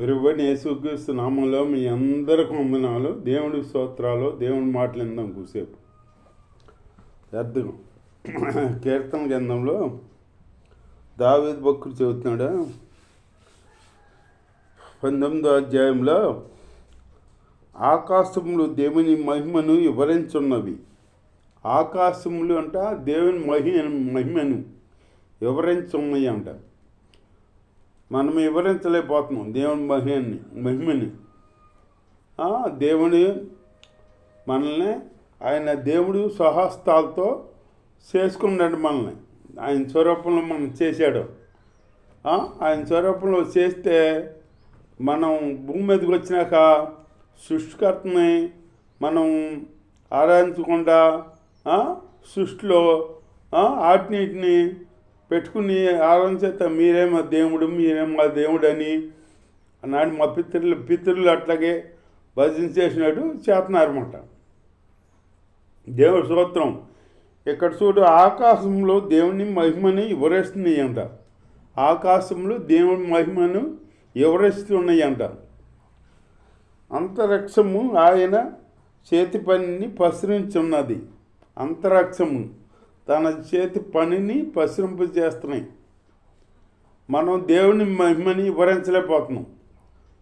ప్రభువైన యేసుక్రీస్తు నామంలో మీ అందరికి వందనాలు. దేవుడి స్తోత్రాలు. దేవుడి మాటలు విందాం కూసేపు. అర్థం కీర్తన గ్రంథంలో దావీదు భక్తుడు చెబుతున్నాడు 19వ అధ్యాయంలో, ఆకాశములు దేవుని మహిమను వివరించున్నవి. ఆకాశములు అంట దేవుని మహిమను వివరించున్నాయి అంట. మనం వివరించలేకపోతున్నాం దేవుని మహిమని. దేవుని మనల్ని ఆయన దేవుడు స్వహస్తాలతో చేసుకున్నాడు. మనల్ని ఆయన స్వరూపంలో మనం చేశాడు. ఆయన స్వరూపంలో చేస్తే మనం భూమి మీదకి వచ్చినాక సృష్టికర్తని మనం ఆరాధించకుండా సృష్టిలో ఆటినీటిని పెట్టుకుని ఆరాధించేత మీరేమో దేవుడు అని అన్నాడు. మా పితరులు అట్లాగే భజన చేసినట్టు చేస్తున్నారన్నమాట. దేవుడి స్తోత్రం. ఇక్కడ చూడు, ఆకాశంలో దేవుని మహిమని వివరిస్తున్నాయి అంట. ఆకాశంలో దేవుని మహిమను వివరిస్తున్నాయి అంట. అంతరిక్షము ఆయన చేతి పనిని ప్రసరించున్నది. అంతరిక్షము తన చేతి పనిని ప్రసరింపజేస్తున్నాయి. మనం దేవుని మహిమని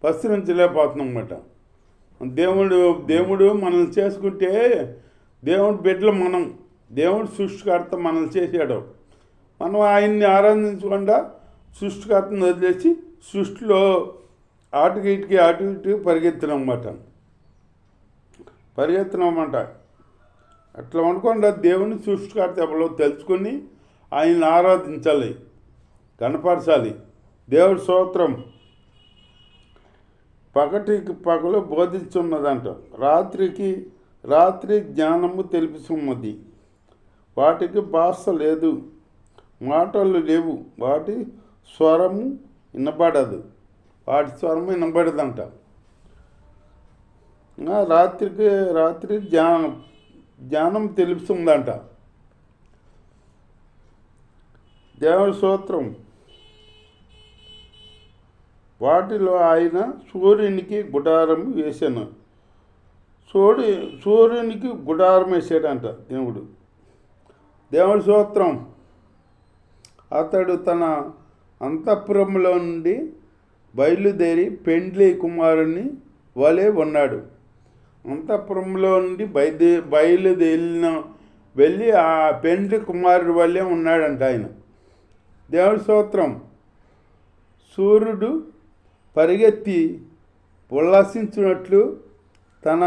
ప్రసరించలేకపోతున్నాం అన్నమాట. దేవుడు మనల్ని చేసుకుంటే దేవుడి బిడ్డలు మనం. దేవుడు సృష్టికర్త మనల్ని చేశాడు. మనం ఆయన్ని ఆరాధించకుండా సృష్టికర్తను వదిలేసి సృష్టిలో అటు ఇటు పరిగెత్తున్నాం అన్నమాట. అట్లా అనుకోండి, దేవుని సృష్టికర్త ఎవరో తెలుసుకొని ఆయన్ని ఆరాధించాలి, కనపరచాలి. దేవుడి స్తోత్రం. పగటికి పగలు బోధించున్నదంట, రాత్రికి రాత్రి జ్ఞానము తెలుపుతున్నది. వాటికి భాష లేదు, మాటలు లేవు, వాటి స్వరము వినబడదంట. రాత్రి జ్ఞానం తెలుస్తుందంట. దేవుడి స్తోత్రం. వాటిలో ఆయన సూర్యునికి గుడారం వేసాను. సూర్యునికి గుడారం వేసాడంట దేవుడు. దేవుడి స్తోత్రం. అతడు తన అంతఃపురంలో నుండి బయలుదేరి పెండ్లి కుమారుని వలె ఉన్నాడు. అంతఃపురంలో నుండి వెళ్ళి ఆ పెండ్లి కుమారుడి వల్లే ఉన్నాడంట ఆయన. దేవుడి స్తోత్రం. సూర్యుడు పరిగెత్తి ఉల్లాసించినట్లు తన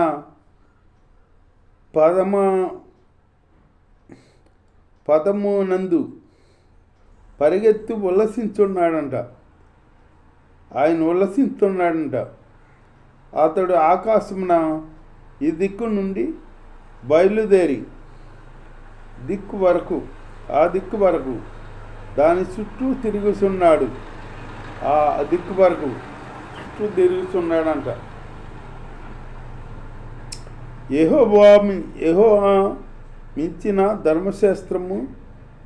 పదమునందు పరిగెత్తి ఉల్లసించున్నాడంట. ఆయన ఉల్లసిస్తున్నాడంట. అతడు ఆకాశమున ఈ దిక్కు నుండి బయలుదేరి ఆ దిక్కు వరకు దాని చుట్టూ తిరుగుతున్నాడు. ఆ దిక్కు వరకు చుట్టూ తిరుగుతున్నాడంట. యెహోవా మించిన ధర్మశాస్త్రము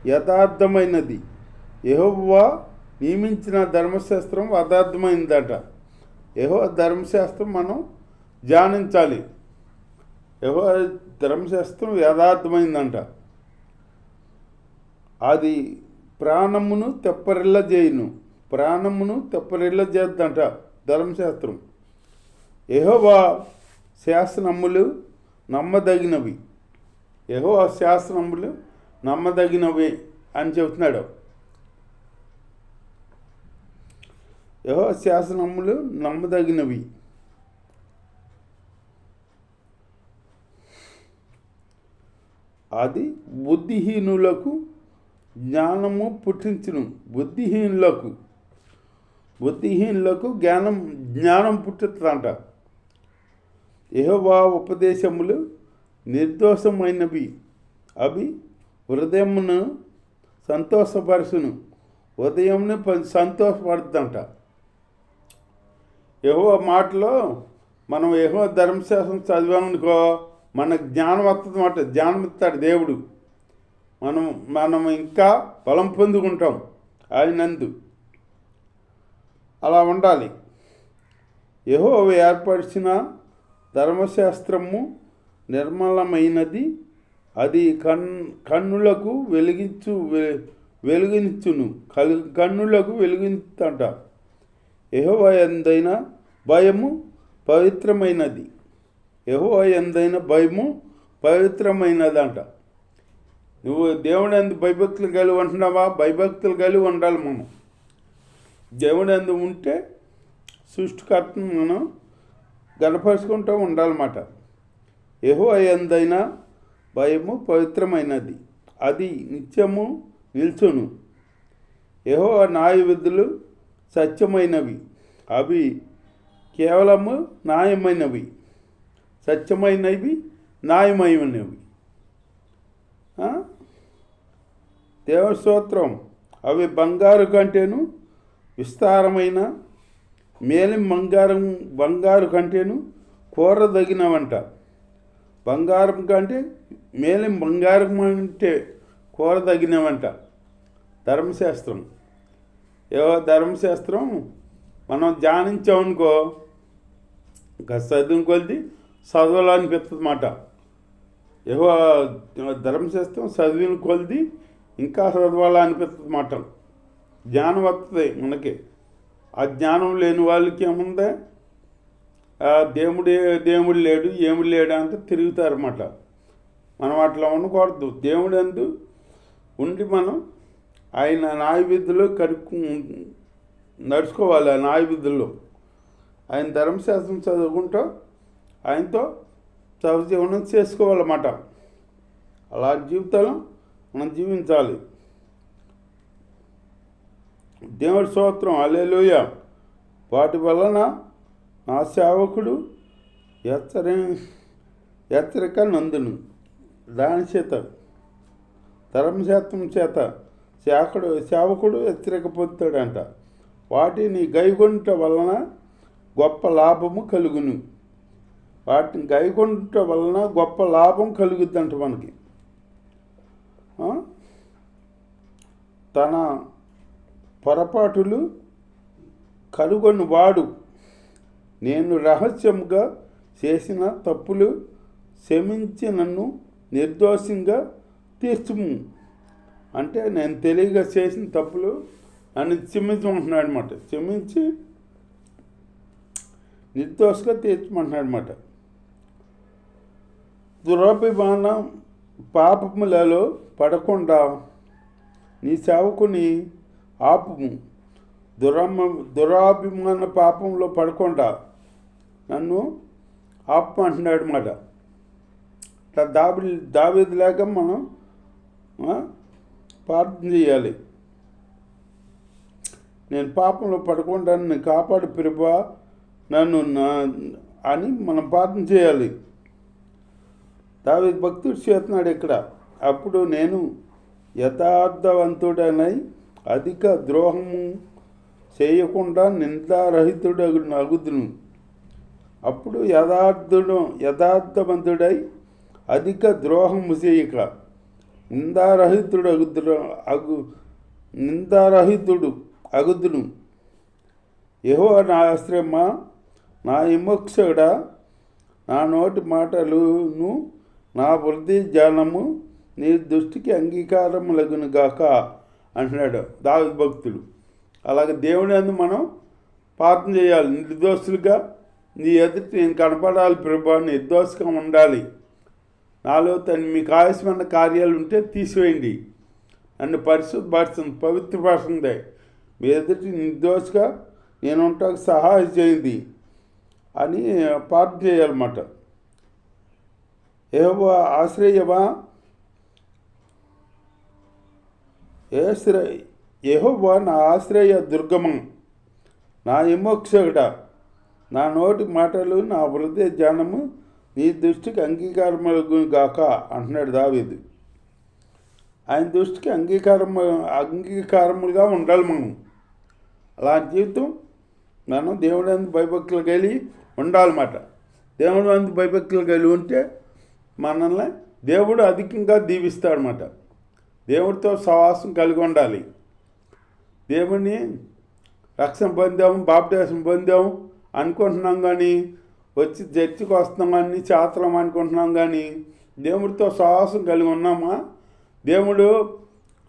యథార్థమైనది. యెహోవా నియమించిన ధర్మశాస్త్రం యథార్థమైందట. యెహోవా ధర్మశాస్త్రం మనం ధ్యానించాలి. యెహోవా ధర్మశాస్త్రం యథార్థమైందంట. అది ప్రాణమును తెప్పరిల్ల చేద్దంట ధర్మశాస్త్రం. యెహోవా శాసనములు నమ్మదగినవి. యెహోవా శాసనములు నమ్మదగినవి అని చెబుతున్నాడు. యెహోవా శాసనములు నమ్మదగినవి. అది బుద్ధిహీనులకు జ్ఞానము పుట్టించును. బుద్ధిహీనులకు జ్ఞానం పుట్టించదంట. యెహోవా ఉపదేశములు నిర్దోషమైనవి. అవి హృదయమును సంతోషపరచును. ఉదయంను సంతోషపడుతుందంట. యెహోవా మాటలో మనం యెహోవా ధర్మశాస్త్రం చదివామనుకో, మనకు జ్ఞానం వస్తుంది. జ్ఞానం ఇస్తాడు దేవుడు. మనం ఇంకా బలం పొందుకుంటాం ఆయనందు. అలా ఉండాలి. యెహోవా ఏర్పరిచిన ధర్మశాస్త్రము నిర్మలమైనది, అది కన్నులకు వెలుగించును. కన్నులకు వెలుగించట. యెహోవా యందైన భయము పవిత్రమైనది. యెహోవా యందైన భయము పవిత్రమైనదంట. నువ్వు దేవుడు అందు భయభక్తులు కలిగి ఉంటున్నావా? భయభక్తులు కలిగి ఉండాలి మనం. దేవుడు అందు ఉంటే సృష్టికర్తను మనం గణపరుచుకుంటూ ఉండాలన్నమాట. యెహోవా యందైన భయము పవిత్రమైనది, అది నిత్యము నిల్చును. యెహోవా న్యాయ విధులు సత్యమైనవి, అవి కేవలము న్యాయమైనవి. సత్యమైనవి, న్యాయమైనవి. దేవుని స్తోత్రం. అవి బంగారు కంటేను విస్తారమైన, మేలిం బంగారు కంటేను కోరదగినవంట. బంగారం కంటే మేలిం బంగారం అంటే కోరదగినవంట. ధర్మశాస్త్రం. ధర్మశాస్త్రం మనం ధ్యానించామనుకో, ఇంకా చదువుని కొలిది చదవాలనిపిస్తుంది మాట. ధర్మశాస్త్రం చదివిన కొలిది ఇంకా చదవాలనిపిస్తుంది మాట. జ్ఞానం వస్తుంది మనకి. ఆ జ్ఞానం లేని వాళ్ళకి ఏముందే, దేవుడు లేడు, ఏముడు లేడు అంత తిరుగుతారన్నమాట. మనం అట్లా ఉండకూడదు. దేవుడు అందు ఉండి మనం ఆయన న్యాయ విధుల్లో నడుచుకోవాలి. ఆ న్యాయ విధుల్లో ఆయన ధర్మశాస్త్రం చదువుకుంటూ ఆయనతో సహజీవనం చేసుకోవాలన్నమాట. అలాంటి జీవితాలు మనం జీవించాలి. దేవుడి స్తోత్రం. హల్లెలూయా. వాటి వలన నా సేవకుడు హెచ్చరిక నందును. దాని చేత, ధర్మశాస్త్రం చేత సేవకుడు హెచ్చరిక పొందుతాడంట. వాటిని గైకొనుట వలన గొప్ప లాభము కలుగును. వాటిని గైకొనుట వలన గొప్ప లాభం కలుగుద్దంట మనకి. తన పొరపాటులు కనుగొని వాడు, నేను రహస్యంగా చేసిన తప్పులు క్షమించి నన్ను నిర్దోషంగా తీర్చుము. అంటే నేను తెలియగా చేసిన తప్పులు నన్ను క్షమించమంటున్నాడు అనమాట. క్షమించి నిర్దోషంగా తీర్చమంటున్నాడు అనమాట. దురభిమాన పాపములలో పడకుండా నీ సేవకుని ఆపుము. దురాభిమాన పాపంలో పడకుండా నన్ను ఆపమంటున్నాడు అన్నమాట. దావీదులాగా మనం ప్రార్థన చేయాలి. నేను పాపంలో పడకుండా నన్ను కాపాడు ప్రభువా నన్ను అని మనం ప్రార్థన చేయాలి. దావీదు భక్తుడు చేస్తున్నాడు ఇక్కడ. అప్పుడు నేను యథార్థవంతుడనై అధిక ద్రోహము చేయకుండా నిందారహితుడగుదును. అప్పుడు యథార్థవంతుడై అధిక ద్రోహము చేయక నిందారహితుడు అగుదును. యెహోవా నా ఆశ్రయమా, నా విమోక్షకుడా, నా నోటి మాటలును నా వృద్ధి జ్ఞానము నీ దృష్టికి అంగీకారములగును గాక అంటున్నాడు దావీదు భక్తుడు. అలాగే దేవుని అందు మనం ప్రార్థన చేయాలి. నిర్దోషులుగా నీ ఎదుటి నేను కనపడాలి ప్రభువా, నిర్దోషంగా ఉండాలి. నాలో మీకు ఆలస్యమైన కార్యాలు ఉంటే తీసివేయండి, నన్ను పరిశుద్ధపరచండి, పవిత్రపరచండి. మీ ఎదుటి నిర్దోషగా నేను ఉంటాకు సహాయం చేయండి అని ప్రార్థన చేయాలన్నమాట. యెహోవా ఆశ్రయమా, యెహోవా నా ఆశ్రయ దుర్గమం, నా విమోక్షకుడా, నా నోటి మాటలు నా హృదయ ధ్యానము నీ దృష్టికి అంగీకారములు గాక అంటున్నాడు దావీదు. ఆయన దృష్టికి అంగీకారములుగా ఉండాలి మనం. అలాంటి జీవితం మనం దేవుడి అందు భయభక్తులు కలిగి ఉండాలన్నమాట. దేవుడి అందు భయభక్తులు కలిగి ఉంటే మనల్ని దేవుడు అధికంగా దీవిస్తాడనమాట. దేవుడితో సహవాసం కలిగి ఉండాలి. దేవుడిని రక్షణ పొందాము, బాప్టిజం పొందాము అనుకుంటున్నాం కానీ, వచ్చి చర్చికి వస్తున్నాం కానీ చేతలం అనుకుంటున్నాం కానీ దేవుడితో సహవాసం కలిగి ఉన్నామా? దేవుడు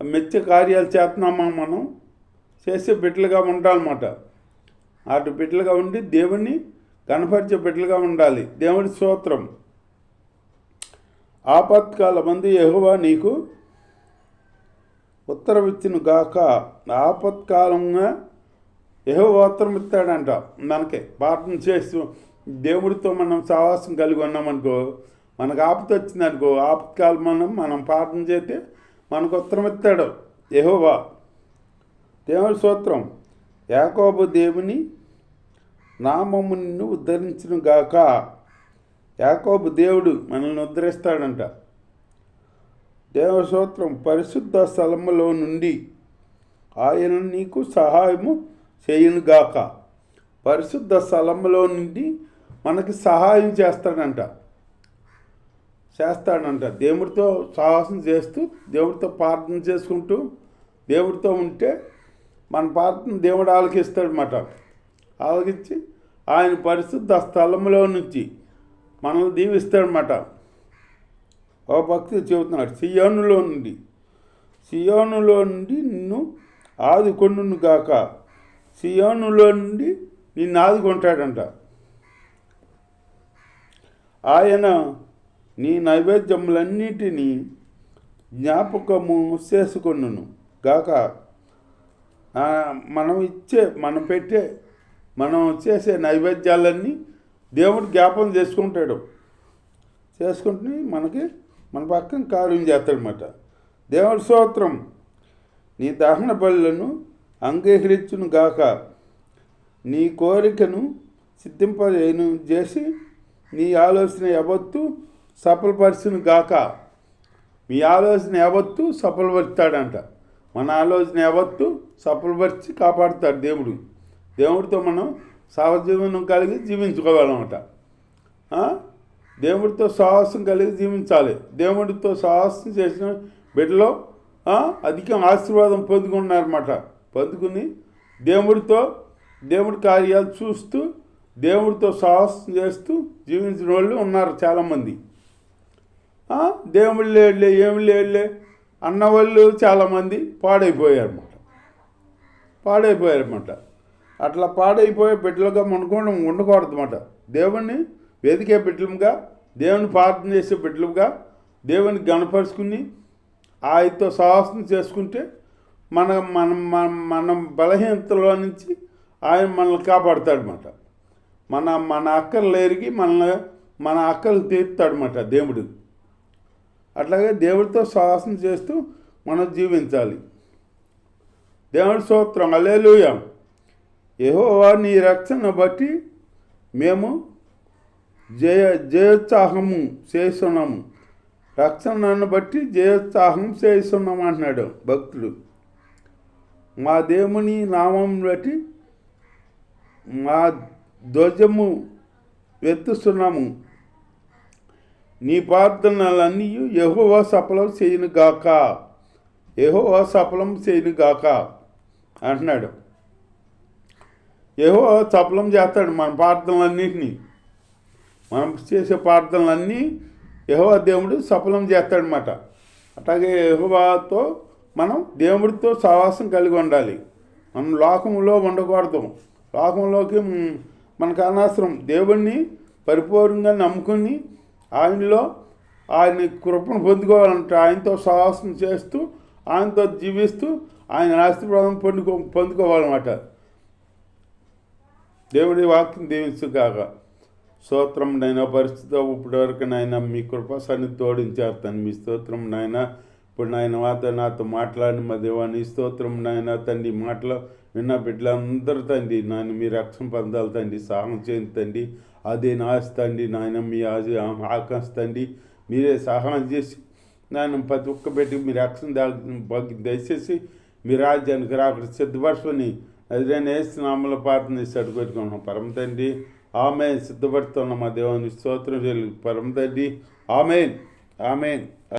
మెచ్చే కార్యాలు చేస్తున్నామా? మనం చేసే బిడ్డలుగా ఉండాలన్నమాట. అటు బిడ్డలుగా ఉండి దేవుణ్ణి కనపరిచే బిడ్డలుగా ఉండాలి. దేవుడి స్తోత్రం. ఆపత్కాలమందు యెహోవా నీకు ఉత్తరమిచ్చును గాక. ఆపత్కాలంగా యెహోవా ఉత్తరం ఇస్తాడంట. మనకే ప్రార్థన చేస్తూ దేవుడితో మనం సహవాసం కలిగి ఉన్నామనుకో, మనకు ఆపద వచ్చిందనుకో, ఆపత్కాలం మనం ప్రార్థన చేస్తే మనకు ఉత్తరం ఇస్తాడు యెహోవా. దేవుడి స్తోత్రం. యాకోబు దేవుని నామము నిన్ను ఉద్ధరించును గాక. యాకోబు దేవుడు మనల్ని ఉద్ధరిస్తాడంట. దేవుడి స్తోత్రం. పరిశుద్ధ స్థలములో నుండి ఆయన నీకు సహాయము చేయును గాక. పరిశుద్ధ స్థలములో నుండి మనకి సహాయం చేస్తాడంట. దేవుడితో సహవాసం చేస్తూ, దేవుడితో ప్రార్థన చేసుకుంటూ, దేవుడితో ఉంటే మన ప్రార్థన దేవుడు ఆలకిస్తాడనమాట. ఆలకించి ఆయన పరిశుద్ధ స్థలంలో నుంచి మనల్ని దీవిస్తాడనమాట. ఓ భక్తుడు చెబుతున్నాడు, సియోనులో నుండి నిన్ను ఆదుకొండును గాక. సియోనులో నుండి నిన్ను ఆదుకుంటాడంట. ఆయన నీ నైవేద్యములన్నిటినీ జ్ఞాపకము చేసుకొనును గాక. మనం చేసే నైవేద్యాలన్నీ దేవుడు జ్ఞాపకం చేసుకుంటే మన పక్కన కార్యం చేస్తాడనమాట. దేవుడి స్తోత్రం. నీ దహన బలులను అంగీకరించును గాక. నీ కోరికను సిద్ధింపజేయను చేసి నీ ఆలోచన యావత్తు సఫలపరచును గాక. మీ ఆలోచన యావత్తు సఫలపరుస్తాడంట. మన ఆలోచన యావత్తు సఫలపరిచి కాపాడుతాడు దేవుడు. దేవుడితో మనం సహజీవనం కలిగి జీవించుకోవాలన్నమాట. దేవుడితో సహవాసం కలిగి జీవించాలి. దేవుడితో సహవాసం చేసిన బిడ్డలో అధిక ఆశీర్వాదం పొందుకున్నారన్నమాట. పొందుకుని దేవుడి కార్యాలు చూస్తూ, దేవుడితో సహవాసం చేస్తూ జీవించిన వాళ్ళు ఉన్నారు చాలామంది. దేవుళ్ళు లేడులే, ఏమి లేడులే అన్నవాళ్ళు చాలామంది పాడైపోయారన్నమాట. అట్లా పాడైపోయే బిడ్డలుగా మనకుండా ఉండకూడదు అన్నమాట. దేవుణ్ణి వెతికే బిడ్డలుగా, దేవుని ప్రార్థన చేసే బిడ్డలుగా, దేవుని గణపరుచుకుని ఆయనతో సహవాసం చేసుకుంటే మన బలహీనతలో నుంచి ఆయన మనల్ని కాపాడుతాడనమాట. మన అక్కర్లు ఎరిగి మన అక్కర్లు తీరుతాడనమాట దేవుడు. అట్లాగే దేవుడితో సహవాసం చేస్తూ మనం జీవించాలి. దేవుడి స్తోత్రం. హల్లెలూయా. యెహోవా నీ రక్షణ బట్టి మేము జయోత్సాహము చేస్తున్నాము. రక్షణను బట్టి జయోత్సాహం చేస్తున్నాము అంటున్నాడు భక్తుడు. మా దేవుని నామం బట్టి మా ధ్వజము ఎత్తుస్తున్నాము. నీ ప్రార్థనలన్నీ యెహోవా సఫలం చేయను గాక. యెహోవా సఫలం చేయను గాక అంటున్నాడు. యెహోవా సఫలం చేస్తాడు మన ప్రార్థనలన్నింటినీ. మనం చేసే ప్రార్థనలన్నీ యెహోవా దేవుడు సఫలం చేస్తాడనమాట. అట్లాగే యెహోవాతో మనం దేవుడితో సహవాసం కలిగి ఉండాలి. మనం లోకంలో ఉండకూడదు. లోకంలోకి మనకు అనవసరం. దేవుణ్ణి పరిపూర్ణంగా నమ్ముకుని ఆయన కృపను పొందుకోవాలంటే ఆయనతో సహవాసం చేస్తూ, ఆయనతో జీవిస్తూ, ఆయన ఆశీర్వాదం పొందుకోవాలన్నమాట. దేవుడి వాక్యం దీవించుగాక. స్తోత్రం నైనా. పరిస్థితి ఇప్పటివరకు నాయన మీ కృప సన్ని తోడించారు తండ్రి. మీ స్తోత్రం నాయన. ఇప్పుడు నాతో మాట్లాడిన మా దేవాన్ని స్తోత్రం నాయన. తండ్రి మాటలు విన్న బిడ్డలందరూ తండ్రి నాయన మీ రక్షణ పొందాలి తండ్రి. సహాయం చేయండి తండ్రి. అదే నాస్తండి నాయన. మీ ఆకాశండి మీరే సహాయం చేసి నాయన ప్రతి ఒక్క బిడ్డకి మీ రక్షణ దయచేసి మీ రాజ్యానికి రాక సిద్ధపరచుకొని అదిరైన నామలో ప్రార్థన చేసి అడుగుపెట్టుకున్నాం పరమ తండ్రి. ఆమె సిద్ధపడుతున్నాం మా దేవాన్ని స్తోత్రం పరమ తండ్రి. ఆమెన్.